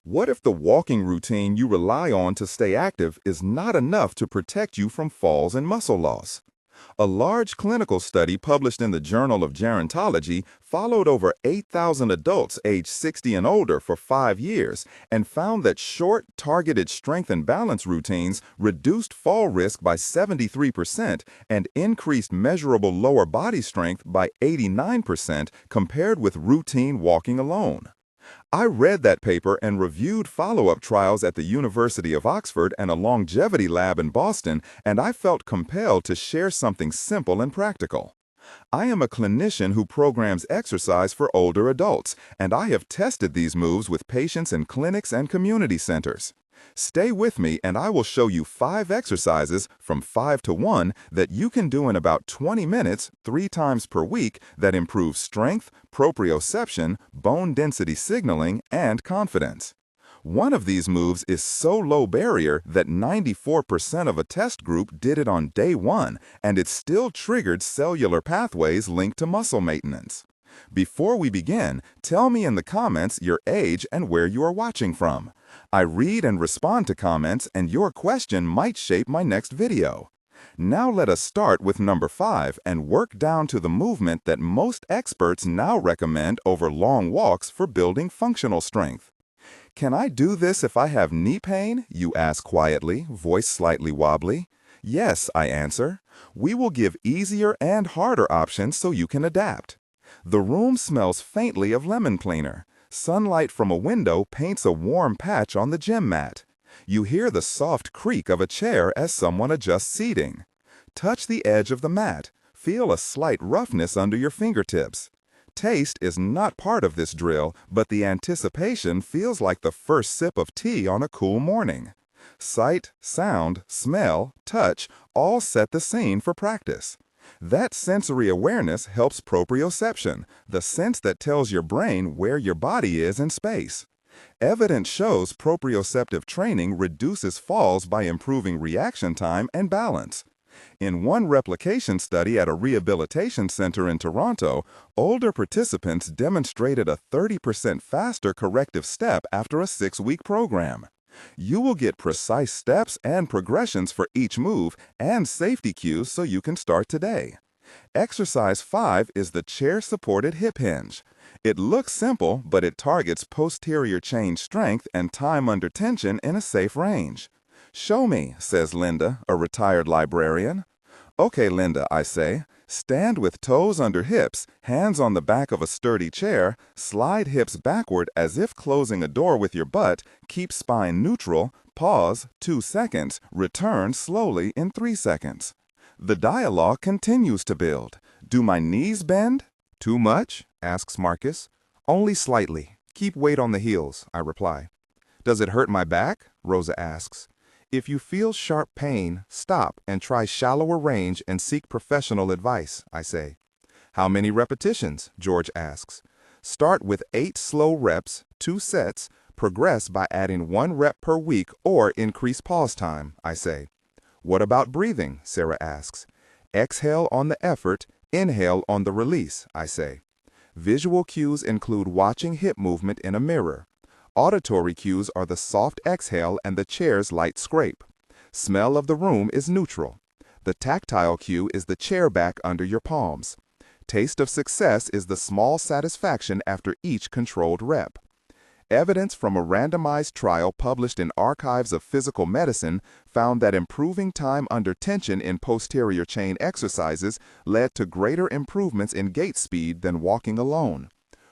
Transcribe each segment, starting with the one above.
What if the walking routine you rely on to stay active is not enough to protect you from falls and muscle loss? A large clinical study published in the Journal of Gerontology followed over 8,000 adults aged 60 and older for 5 years and found that short, targeted strength and balance routines reduced fall risk by 73% and increased measurable lower body strength by 89% compared with routine walking alone. I read that paper and reviewed follow-up trials at the University of Oxford and a longevity lab in Boston, and I felt compelled to share something simple and practical. I am a clinician who programs exercise for older adults, and I have tested these moves with patients in clinics and community centers. Stay with me and I will show you 5 exercises from 5 to 1 that you can do in about 20 minutes 3 times per week that improve strength, proprioception, bone density signaling, and confidence. One of these moves is so low barrier that 94% of a test group did it on day 1, and it still triggered cellular pathways linked to muscle maintenance. Before we begin, tell me in the comments your age and where you are watching from. I read and respond to comments, and your question might shape my next video. Now let us start with number 5 and work down to the movement that most experts now recommend over long walks for building functional strength. Can I do this if I have knee pain? You ask quietly, voice slightly wobbly. Yes, I answer. We will give easier and harder options so you can adapt. The room smells faintly of lemon cleaner. Sunlight from a window paints a warm patch on the gym mat. You hear the soft creak of a chair as someone adjusts seating. Touch the edge of the mat. Feel a slight roughness under your fingertips. Taste is not part of this drill, but the anticipation feels like the first sip of tea on a cool morning. Sight, sound, smell, touch all set the scene for practice. That sensory awareness helps proprioception, the sense that tells your brain where your body is in space. Evidence shows proprioceptive training reduces falls by improving reaction time and balance. In one replication study at a rehabilitation center in Toronto, older participants demonstrated a 30% faster corrective step after a 6-week program. You will get precise steps and progressions for each move and safety cues so you can start today. Exercise 5 is the chair-supported hip hinge. It looks simple, but it targets posterior chain strength and time under tension in a safe range. Show me, says Linda, a retired librarian. Okay, Linda, I say. Stand with toes under hips, hands on the back of a sturdy chair, slide hips backward as if closing a door with your butt, keep spine neutral, pause 2 seconds, return slowly in 3 seconds. The dialogue continues to build. Do my knees bend? Too much? Asks Marcus. Only slightly. Keep weight on the heels, I reply. Does it hurt my back? Rosa asks. If you feel sharp pain, stop and try shallower range and seek professional advice, I say. How many repetitions? George asks. Start with 8 slow reps, 2 sets, progress by adding 1 rep per week or increase pause time, I say. What about breathing? Sarah asks. Exhale on the effort, inhale on the release, I say. Visual cues include watching hip movement in a mirror. Auditory cues are the soft exhale and the chair's light scrape. Smell of the room is neutral. The tactile cue is the chair back under your palms. Taste of success is the small satisfaction after each controlled rep. Evidence from a randomized trial published in Archives of Physical Medicine found that improving time under tension in posterior chain exercises led to greater improvements in gait speed than walking alone.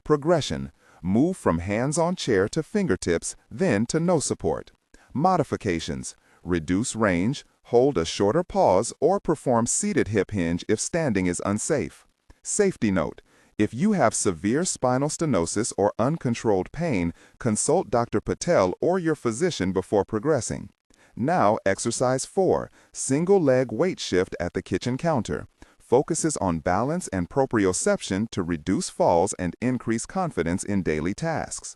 Progression. Move from hands-on chair to fingertips, then to no support. Modifications. Reduce range, hold a shorter pause, or perform seated hip hinge if standing is unsafe. Safety note. If you have severe spinal stenosis or uncontrolled pain, consult Dr. Patel or your physician before progressing. Now, exercise 4, single leg weight shift at the kitchen counter. Focuses on balance and proprioception to reduce falls and increase confidence in daily tasks.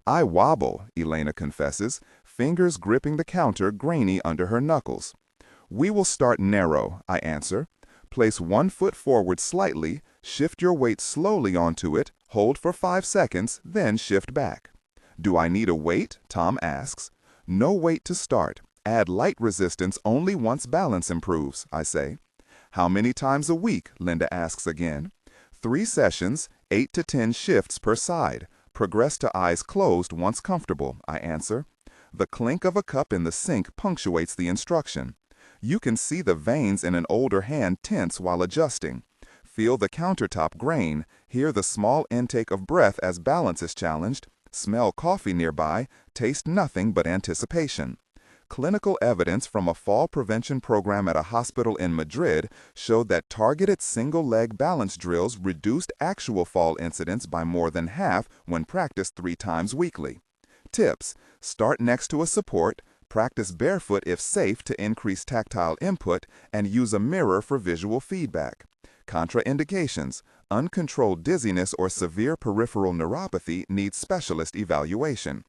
I wobble, Elena confesses, fingers gripping the counter grainy under her knuckles. We will start narrow, I answer. Place 1 foot forward slightly, shift your weight slowly onto it, hold for 5 seconds, then shift back. Do I need a weight? Tom asks. No weight to start. Add light resistance only once balance improves, I say. How many times a week? Linda asks again. 3 sessions, 8 to 10 shifts per side. Progress to eyes closed once comfortable, I answer. The clink of a cup in the sink punctuates the instruction. You can see the veins in an older hand tense while adjusting. Feel the countertop grain, hear the small intake of breath as balance is challenged, smell coffee nearby, taste nothing but anticipation. Clinical evidence from a fall prevention program at a hospital in Madrid showed that targeted single-leg balance drills reduced actual fall incidence by more than half when practiced 3 times weekly. Tips: start next to a support, practice barefoot if safe to increase tactile input, and use a mirror for visual feedback. Contraindications: uncontrolled dizziness or severe peripheral neuropathy needs specialist evaluation.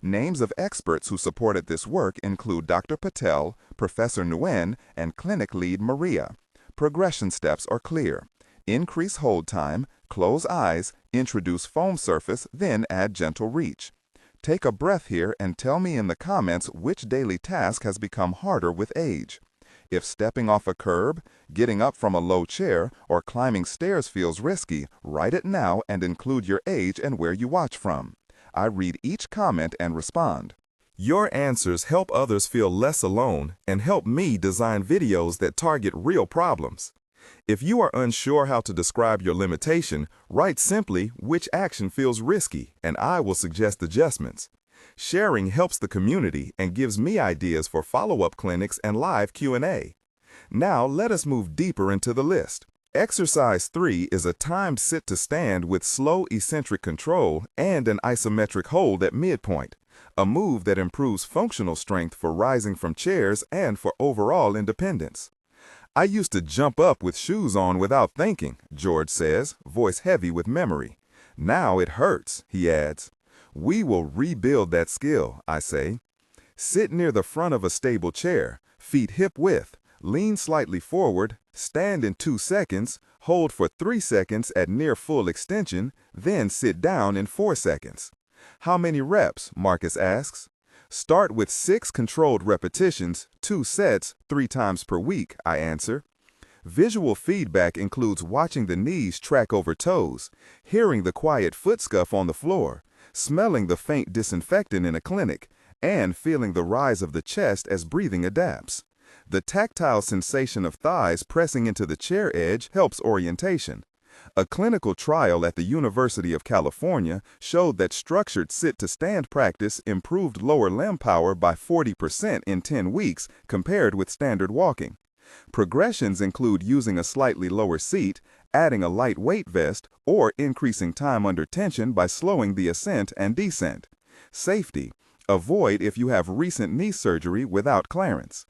Names of experts who supported this work include Dr. Patel, Professor Nguyen, and clinic lead Maria. Progression steps are clear. Increase hold time, close eyes, introduce foam surface, then add gentle reach. Take a breath here and tell me in the comments which daily task has become harder with age. If stepping off a curb, getting up from a low chair, or climbing stairs feels risky, write it now and include your age and where you watch from. I read each comment and respond. Your answers help others feel less alone and help me design videos that target real problems. If you are unsure how to describe your limitation, write simply which action feels risky, and I will suggest adjustments. Sharing helps the community and gives me ideas for follow-up clinics and live Q&A. Now let us move deeper into the list. Exercise 3 is a timed sit-to-stand with slow eccentric control and an isometric hold at midpoint, a move that improves functional strength for rising from chairs and for overall independence. I used to jump up with shoes on without thinking, George says, voice heavy with memory. Now it hurts, he adds. We will rebuild that skill, I say. Sit near the front of a stable chair, feet hip width, lean slightly forward, stand in 2 seconds, hold for 3 seconds at near full extension, then sit down in 4 seconds. How many reps? Marcus asks. Start with 6 controlled repetitions, 2 sets, 3 times per week, I answer. Visual feedback includes watching the knees track over toes, hearing the quiet foot scuff on the floor, smelling the faint disinfectant in a clinic, and feeling the rise of the chest as breathing adapts. The tactile sensation of thighs pressing into the chair edge helps orientation. A clinical trial at the University of California showed that structured sit-to-stand practice improved lower limb power by 40% in 10 weeks compared with standard walking. Progressions include using a slightly lower seat, adding a light weight vest, or increasing time under tension by slowing the ascent and descent. Safety: avoid if you have recent knee surgery without clearance.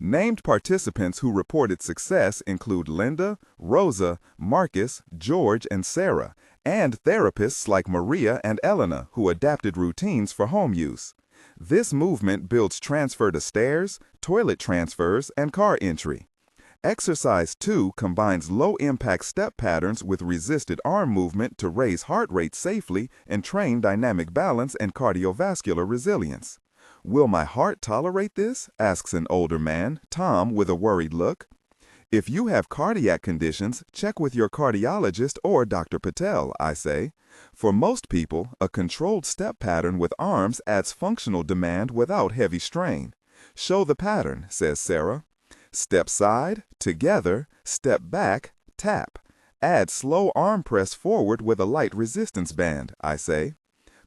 Named participants who reported success include Linda, Rosa, Marcus, George, and Sarah, and therapists like Maria and Elena who adapted routines for home use. This movement builds transfer to stairs, toilet transfers, and car entry. Exercise 2 combines low-impact step patterns with resisted arm movement to raise heart rate safely and train dynamic balance and cardiovascular resilience. Will my heart tolerate this? Asks an older man, Tom, with a worried look. If you have cardiac conditions, check with your cardiologist or Dr. Patel, I say. For most people, a controlled step pattern with arms adds functional demand without heavy strain. Show the pattern, says Sarah. Step side, together, step back, tap. Add slow arm press forward with a light resistance band, I say.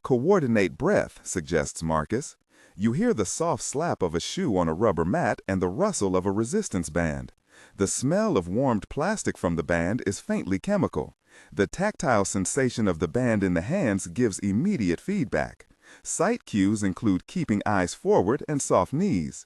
Coordinate breath, suggests Marcus. You hear the soft slap of a shoe on a rubber mat and the rustle of a resistance band. The smell of warmed plastic from the band is faintly chemical. The tactile sensation of the band in the hands gives immediate feedback. Sight cues include keeping eyes forward and soft knees.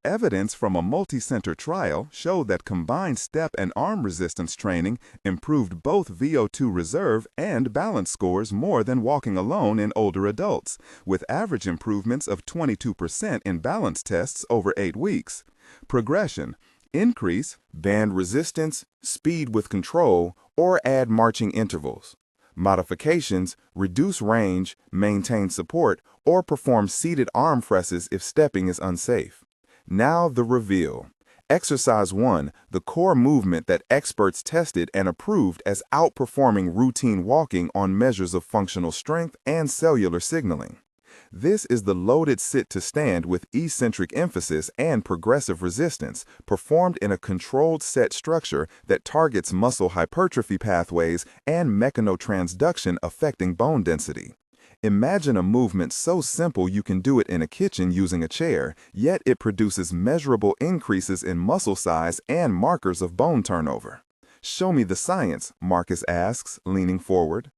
Evidence from a multi-center trial showed that combined step and arm resistance training improved both VO2 reserve and balance scores more than walking alone in older adults, with average improvements of 22% in balance tests over 8 weeks. Progression: increase band resistance, speed with control, or add marching intervals. Modifications: reduce range, maintain support, or perform seated arm presses if stepping is unsafe. Now the reveal. Exercise 1, the core movement that experts tested and approved as outperforming routine walking on measures of functional strength and cellular signaling. This is the loaded sit-to-stand with eccentric emphasis and progressive resistance, performed in a controlled set structure that targets muscle hypertrophy pathways and mechanotransduction affecting bone density. Imagine a movement so simple you can do it in a kitchen using a chair, yet it produces measurable increases in muscle size and markers of bone turnover. Show me the science, Marcus asks, leaning forward.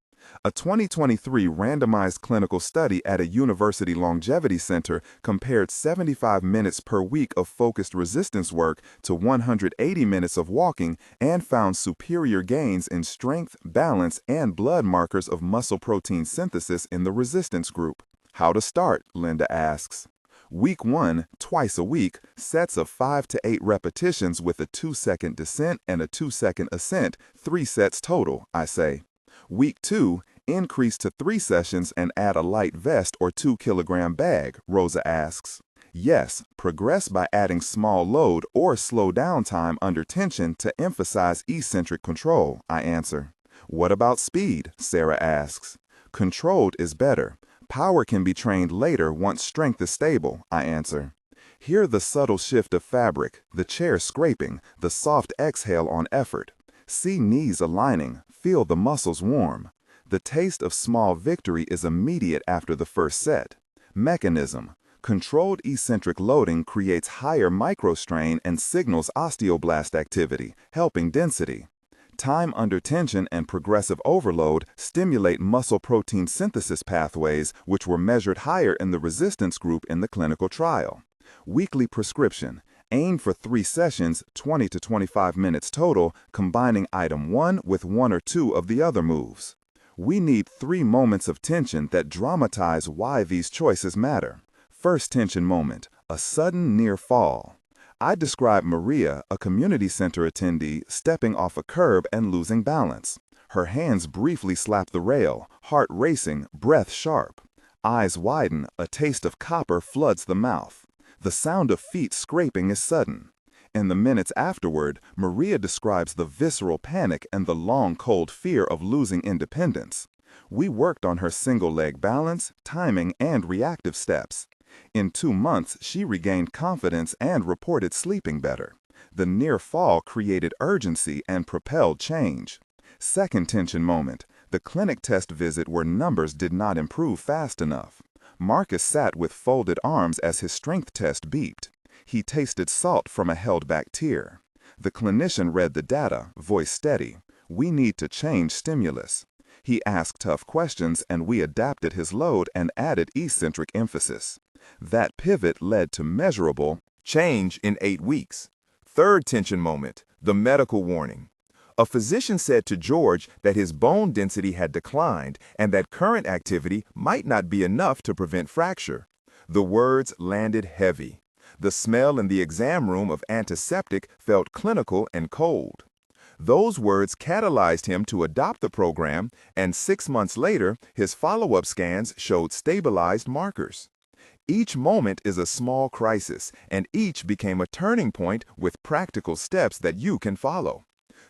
A 2023 randomized clinical study at a university longevity center compared 75 minutes per week of focused resistance work to 180 minutes of walking and found superior gains in strength, balance, and blood markers of muscle protein synthesis in the resistance group. How to start? Linda asks. Week 1, twice a week, sets of 5 to 8 repetitions with a 2-second descent and a 2-second ascent, 3 sets total, I say. Week 2, increase to 3 sessions and add a light vest or 2-kilogram bag, Rosa asks. Yes, progress by adding small load or slow down time under tension to emphasize eccentric control, I answer. What about speed? Sarah asks. Controlled is better. Power can be trained later once strength is stable, I answer. Hear the subtle shift of fabric, the chair scraping, the soft exhale on effort. See knees aligning, feel the muscles warm. The taste of small victory is immediate after the first set. Mechanism. Controlled eccentric loading creates higher microstrain and signals osteoblast activity, helping density. Time under tension and progressive overload stimulate muscle protein synthesis pathways, which were measured higher in the resistance group in the clinical trial. Weekly prescription. Aim for 3 sessions, 20 to 25 minutes total, combining item 1 with 1 or 2 of the other moves. We need 3 moments of tension that dramatize why these choices matter. First tension moment, a sudden near fall. I describe Maria, a community center attendee, stepping off a curb and losing balance. Her hands briefly slap the rail, heart racing, breath sharp. Eyes widen, a taste of copper floods the mouth. The sound of feet scraping is sudden. In the minutes afterward, Maria describes the visceral panic and the long, cold fear of losing independence. We worked on her single-leg balance, timing, and reactive steps. In 2 months, she regained confidence and reported sleeping better. The near fall created urgency and propelled change. Second tension moment, the clinic test visit where numbers did not improve fast enough. Marcus sat with folded arms as his strength test beeped. He tasted salt from a held-back tear. The clinician read the data, voice steady. We need to change stimulus. He asked tough questions and we adapted his load and added eccentric emphasis. That pivot led to measurable change in 8 weeks. Third tension moment, the medical warning. A physician said to George that his bone density had declined and that current activity might not be enough to prevent fracture. The words landed heavy. The smell in the exam room of antiseptic felt clinical and cold. Those words catalyzed him to adopt the program, and 6 months later, his follow-up scans showed stabilized markers. Each moment is a small crisis, and each became a turning point with practical steps that you can follow.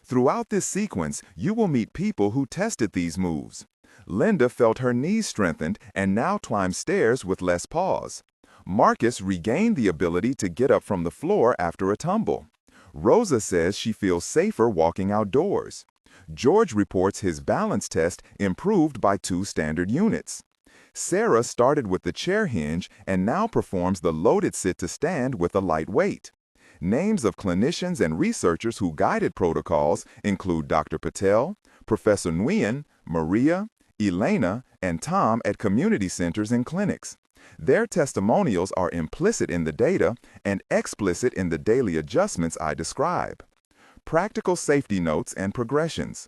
Throughout this sequence, you will meet people who tested these moves. Linda felt her knees strengthened and now climbs stairs with less pause. Marcus regained the ability to get up from the floor after a tumble. Rosa says she feels safer walking outdoors. George reports his balance test improved by 2 standard units. Sarah started with the chair hinge and now performs the loaded sit-to-stand with a light weight. Names of clinicians and researchers who guided protocols include Dr. Patel, Professor Nguyen, Maria, Elena, and Tom at community centers and clinics. Their testimonials are implicit in the data and explicit in the daily adjustments I describe. Practical safety notes and progressions.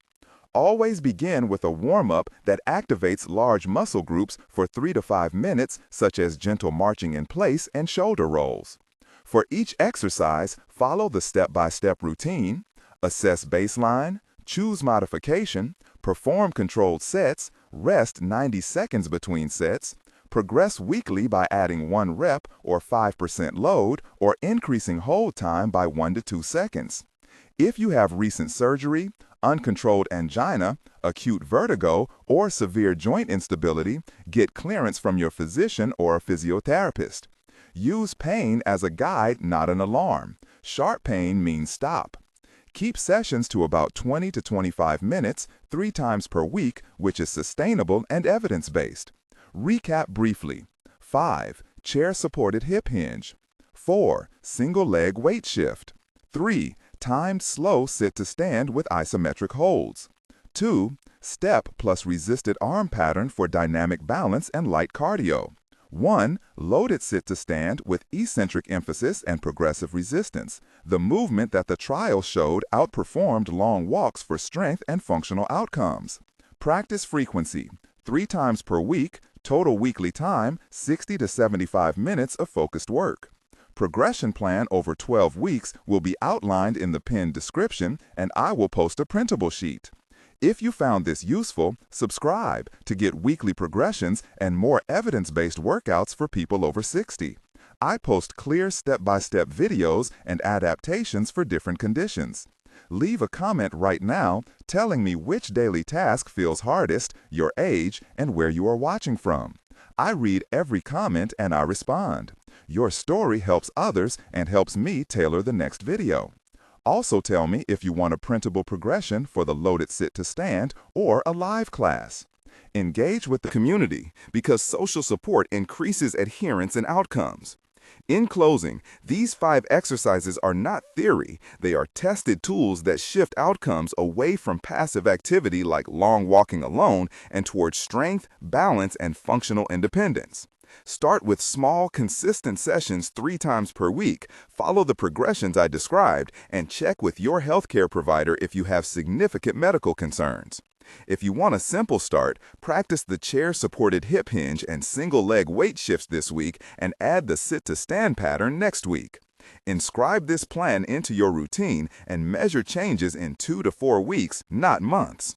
Always begin with a warm-up that activates large muscle groups for 3 to 5 minutes, such as gentle marching in place and shoulder rolls. For each exercise, follow the step-by-step routine, assess baseline, choose modification, perform controlled sets, rest 90 seconds between sets, Progress weekly by adding 1 rep or 5% load or increasing hold time by 1 to 2 seconds. If you have recent surgery, uncontrolled angina, acute vertigo, or severe joint instability, get clearance from your physician or a physiotherapist. Use pain as a guide, not an alarm. Sharp pain means stop. Keep sessions to about 20 to 25 minutes, 3 times per week, which is sustainable and evidence-based. Recap briefly. 5. Chair-supported hip hinge. 4. Single leg weight shift. 3. Timed slow sit-to-stand with isometric holds. 2. Step plus resisted arm pattern for dynamic balance and light cardio. 1. Loaded sit-to-stand with eccentric emphasis and progressive resistance. The movement that the trial showed outperformed long walks for strength and functional outcomes. Practice frequency. 3 times per week, total weekly time, 60 to 75 minutes of focused work. Progression plan over 12 weeks will be outlined in the pinned description, and I will post a printable sheet. If you found this useful, subscribe to get weekly progressions and more evidence-based workouts for people over 60. I post clear step-by-step videos and adaptations for different conditions. Leave a comment right now telling me which daily task feels hardest, your age, and where you are watching from. I read every comment and I respond. Your story helps others and helps me tailor the next video. Also tell me if you want a printable progression for the loaded sit-to-stand or a live class. Engage with the community because social support increases adherence and outcomes. In closing, these 5 exercises are not theory. They are tested tools that shift outcomes away from passive activity like long walking alone and towards strength, balance, and functional independence. Start with small, consistent sessions 3 times per week, follow the progressions I described, and check with your healthcare provider if you have significant medical concerns. If you want a simple start, practice the chair-supported hip hinge and single-leg weight shifts this week and add the sit-to-stand pattern next week. Inscribe this plan into your routine and measure changes in 2 to 4 weeks, not months.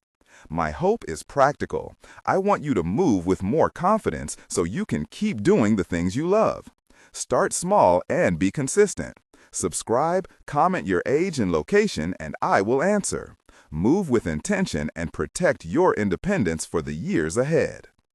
My hope is practical. I want you to move with more confidence so you can keep doing the things you love. Start small and be consistent. Subscribe, comment your age and location, and I will answer. Move with intention and protect your independence for the years ahead.